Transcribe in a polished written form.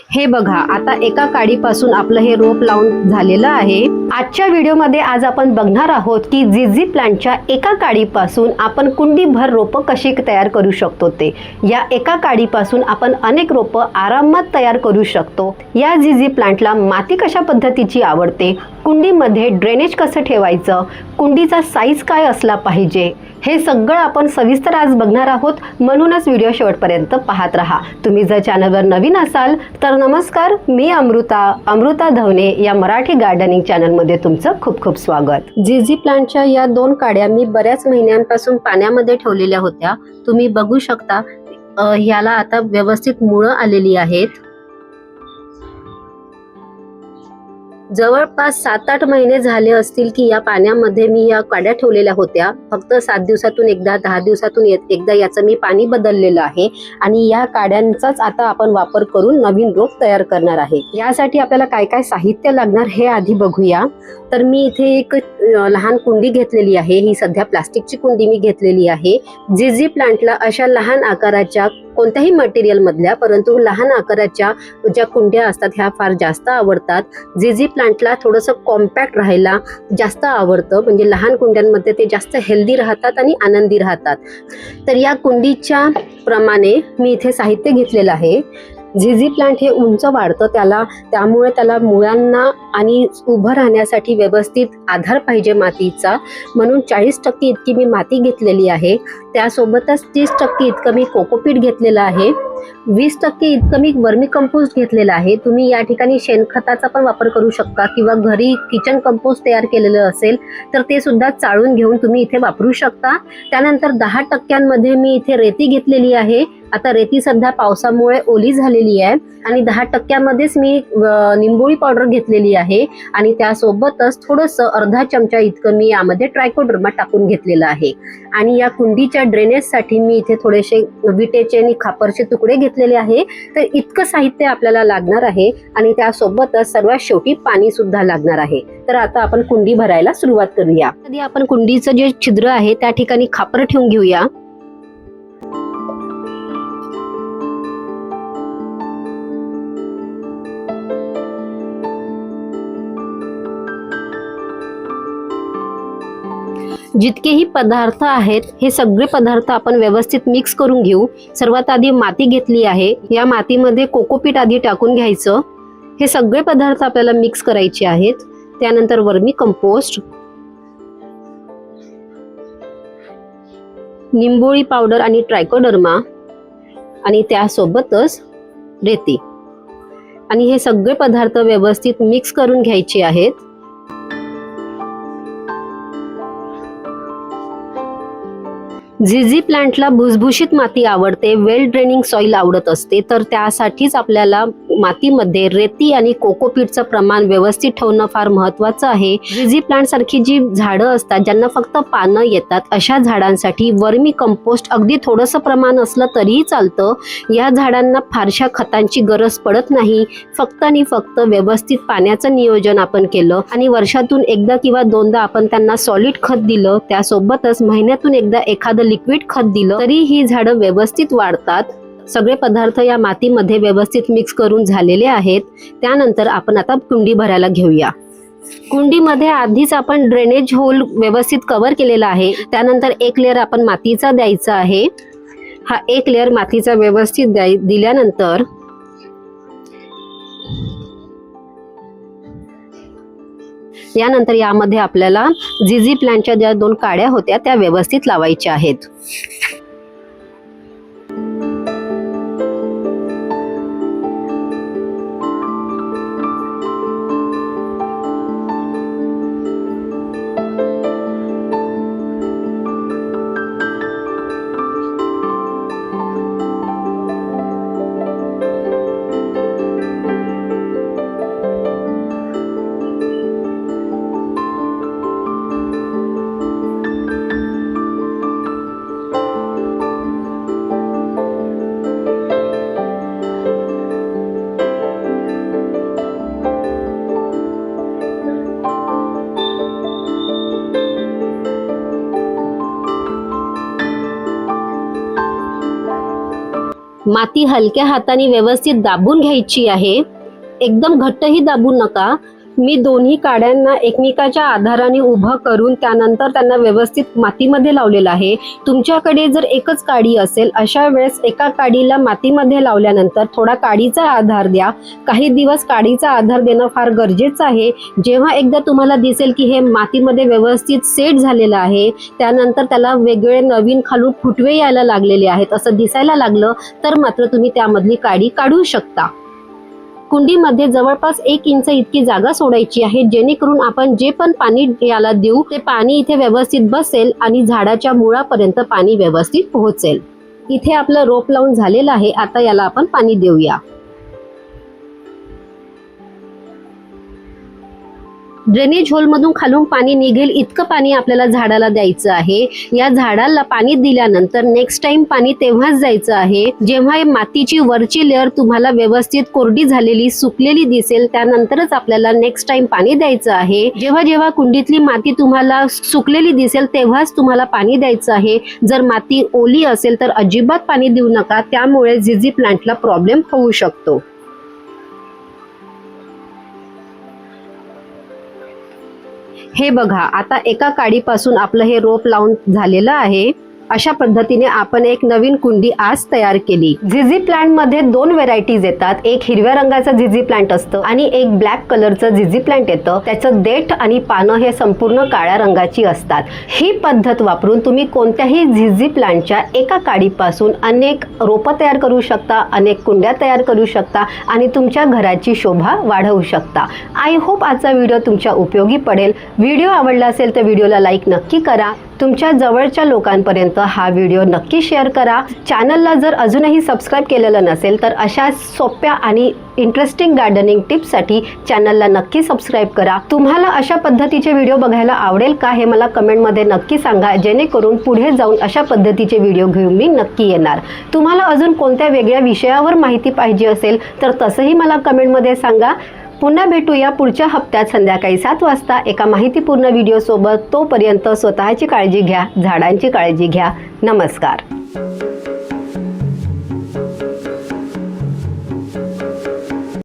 हे बघा, आता एका काडीपासून आपलं हे रोप लावून झालेलं आहे। आजच्या व्हिडिओमध्ये आज आपण बघणार आहोत की झिझी प्लांटच्या एका काडीपासून आपण कुंडीभर रोपं कशी तयार करू शकतो। ते या एका काडीपासून आपण अनेक रोपं आरामात तयार करू शकतो। या झिझी प्लांटला माती कशा पद्धतीची आवडते, कुंडीमध्ये ड्रेनेज कसं ठेवायचं, कुंडीचा साईज काय असला पाहिजे, हे सगळं आपण सविस्तर आज बघणार आहोत। म्हणूनच व्हिडिओ शेवटपर्यंत पाहत रहा। तुम्ही जर चॅनलवर नवीन असाल तर नमस्कार, मी अमृता धवने या मराठी गार्डनिंग चॅनलमध्ये तुमचं खूप खूप स्वागत। झिझी प्लांटच्या या दोन काड्या मी बऱ्याच महिन्यांपासून पाण्यामध्ये ठेवलेल्या होत्या। तुम्ही बघू शकता ह्याला आता व्यवस्थित मुळं आलेली आहेत। जवळपास 7-8 महिने झाले असतील की या पाण्यामध्ये मी या काड्या ठेवलेल्या होत्या। फक्त 7 दिवसातून एकदा, 10 दिवसातून एकदा याचं मी पाणी बदललेलं आहे आणि या काड्यांचाच आता आपण वापर करून नवीन रोप तयार करणार आहे। यासाठी आपल्याला काय काय साहित्य लागणार हे आधी बघूया। तर मी इथे एक लहान कुंडी घेतलेली आहे। ही सध्या प्लास्टिकची कुंडी मी घेतलेली आहे। झिझी प्लांटला अशा लहान आकाराच्या कोणत्याही मटेरियल मधल्या, परंतु लहान आकाराच्या ज्या कुंड्या असतात ह्या फार जास्त आवडतात। झिझी प्लांटला थोडंसं कॉम्पॅक्ट राहायला जास्त आवडतं, म्हणजे लहान कुंड्यांमध्ये ते जास्त हेल्दी राहतात आणि आनंदी राहतात। तर या कुंडीच्या प्रमाणे मी इथे साहित्य घेतलेलं आहे। झिझी प्लांट हे उंच वाढतं, त्यामुळे त्याला मुळांना आणि उभं राहण्यासाठी व्यवस्थित आधार पाहिजे मातीचा, म्हणून 40% इतकी मी माती घेतलेली आहे। त्यासोबतच 30% इतकं मी कोकोपीट घेतलेलं आहे। 20% इतकं मी वर्मी कंपोस्ट घेतलेलं आहे। तुम्ही या ठिकाणी शेणखताचा पण वापर करू शकता किंवा घरी किचन कंपोस्ट तयार केलेलं असेल तर ते सुद्धा चाळून घेऊन तुम्ही इथे वापरू शकता। त्यानंतर 10% मी इथे रेती घेतलेली आहे। आता रेती सध्या पावसामुळे ओली झालेली आहे आणि 10%मध्येच मी निंबोळी पावडर घेतलेली आहे आणि त्यासोबतच थोडंसं अर्धा चमचा इतकं मी यामध्ये ट्रायकोडर्मा टाकून घेतलेलं आहे। आणि या कुंडीच्या ड्रेनेजसाठी मी इथे थोडेसे विटेचे आणि खापरचे तुकडे घेतलेले आहे। तर इतकं साहित्य आपल्याला लागणार आहे आणि त्यासोबतच सर्वात शेवटी पाणी सुद्धा लागणार आहे। तर आता आपण कुंडी भरायला सुरुवात करूया। आधी आपण कुंडीचं जे छिद्र आहे त्या ठिकाणी खापर ठेवून घेऊया। जितकेही पदार्थ आहेत हे सगळे पदार्थ आपण व्यवस्थित मिक्स करून घेऊ। सर्वात आधी माती घेतली आहे, या मातीमध्ये कोकोपीट आधी टाकून घ्यायचं। हे सगळे पदार्थ आपल्याला मिक्स करायचे आहेत। त्यानंतर वर्मी कंपोस्ट, निंबोळी पावडर आणि ट्रायकोडर्मा आणि त्यासोबतच रेती, आणि हे सगळे पदार्थ व्यवस्थित मिक्स करून घ्यायचे आहेत। झिझी प्लांटला भुसभुशीत माती आवडते, वेल ड्रेनिंग सॉइल आवडत असते, तर त्यासाठीच आपल्याला मातीमध्ये रेती आणि कोकोपीटचं प्रमाण व्यवस्थित ठेवणं फार महत्त्वाचं आहे। झिझी प्लांट सारखी जी झाडं असतात ज्यांना फक्त पानं येतात, अशा झाडांसाठी वर्मी कंपोस्ट अगदी थोडंसं प्रमाण असलं तरीही चालतं। या झाडांना फारशा खतांची गरज पडत नाही, फक्त आणि फक्त व्यवस्थित पाण्याचं नियोजन आपण केलं आणि वर्षातून एकदा किंवा दोनदा आपण त्यांना सॉलिड खत दिलं, त्यासोबतच महिन्यातून एकदा एखादं लिक्विड खत दिलं तरी ही झाडं व्यवस्थित वाढतात। सगळे पदार्थ या मातीमध्ये व्यवस्थित मिक्स करून झालेले आहेत। त्यानंतर आपण आता कुंडी भरायला घेऊया। कुंडीमध्ये आधीच आपण ड्रेनेज होल व्यवस्थित कव्हर केलेला आहे। त्यानंतर एक लेअर आपण मातीचा द्यायचा आहे। हा एक लेअर मातीचा व्यवस्थित दिल्यानंतर यानंतर यामध्ये आपल्याला झिझी प्लांटच्या ज्या 2 काड्या होत्या त्या व्यवस्थित लावायच्या आहेत। माती हलक्या हाताने व्यवस्थित दाबून घ्यायची आहे, एकदम घट्टही दाबू नका। मी दोन्ही काड्यांना एकमेकाच्या आधाराने उभं करून त्यानंतर त्यांना व्यवस्थित मातीमध्ये लावलेलं आहे। तुमच्याकडे जर एकच काडी असेल अशा वेळेस एका काडीला मातीमध्ये लावल्यानंतर थोडा काडीचा आधार द्या। काही दिवस काडीचा आधार देणं फार गरजेचं आहे। जेव्हा एकदा तुम्हाला दिसेल की हे मातीमध्ये व्यवस्थित सेट झालेलं आहे, त्यानंतर त्याला वेगळे नवीन खालून फुटवे यायला लागलेले आहेत असं दिसायला लागलं तर मात्र तुम्ही त्यामधली काडी काढू शकता। कुंडीमध्ये जवळपास 1 इंच इतकी जागा सोडायची आहे, जेणेकरून आपण जे पण पाणी याला देऊ ते पाणी इथे व्यवस्थित बसेल आणि झाडाच्या मुळापर्यंत पाणी व्यवस्थित पोहोचेल। इथे आपलं रोप लावून झालेलं आहे, आता याला आपण पाणी देऊया। ड्रेनेज होल मधून खालून पाणी निघेल इतकं पाणी आपल्याला झाडाला द्यायचं आहे। या झाडाला पाणी दिल्यानंतर नेक्स्ट टाइम पाणी तेव्हाच द्यायचं आहे जेव्हा मातीची वरची लेअर तुम्हाला व्यवस्थित कोरडी झालेली सुकलेली दिसेल, त्यानंतरच आपल्याला नेक्स्ट टाइम पाणी द्यायचं आहे। जेव्हा जेव्हा कुंडीतली माती तुम्हाला सुकलेली दिसेल तेव्हाच तुम्हाला पाणी द्यायचं आहे। जर माती ओली असेल तर अजिबात पाणी देऊ नका, त्यामुळे झिझी प्लांटला प्रॉब्लेम होऊ शकतो। हे बघा, आता एका काडीपासून आपलं हे रोप लावून झालेलं आहे। अशा पद्धतीने आपण एक नवीन कुंडी आज तयार केली। झिझी प्लांट मध्ये 2 व्हेरायटीज येतात, एक हिरव्या रंगाचं झिझी प्लांट असतं आणि एक ब्लॅक कलरचं झिझी प्लांट येतं। त्याचं देठ आणि पानं हे संपूर्ण काळ्या रंगाची असतात। ही पद्धत वापरून तुम्ही कोणत्याही झिझी प्लांटच्या एका काडीपासून अनेक रोपं तयार करू शकता, अनेक कुंड्या तयार करू शकता आणि तुमच्या घराची शोभा वाढवू शकता। आय होप आजचा व्हिडिओ तुमच्या उपयोगी पडेल। व्हिडिओ आवडला असेल तर व्हिडिओला लाईक नक्की करा, तुमच्या जवळच्या लोकांपर्यंत हा व्हिडिओ नक्की शेअर करा। चॅनलला जर अजूनही सबस्क्राईब केलेलं नसेल तर अशा सोप्या आणि इंटरेस्टिंग गार्डनिंग टिप्ससाठी चॅनलला नक्की सबस्क्राईब करा। तुम्हाला अशा पद्धतीचे व्हिडिओ बघायला आवडेल का हे मला कमेंटमध्ये नक्की सांगा, जेणेकरून पुढे जाऊन अशा पद्धतीचे व्हिडिओ घेऊन मी नक्की येणार। तुम्हाला अजून कोणत्या वेगळ्या विषयावर माहिती पाहिजे असेल तर तसंही मला कमेंटमध्ये सांगा। पुन्हा भेटूया पुढच्या हप्त्यात संध्याकाळी 7 वाजता एका माहितीपूर्ण व्हिडिओ सोबत। तोपर्यंत स्वतःची काळजी घ्या, झाडांची काळजी घ्या। नमस्कार।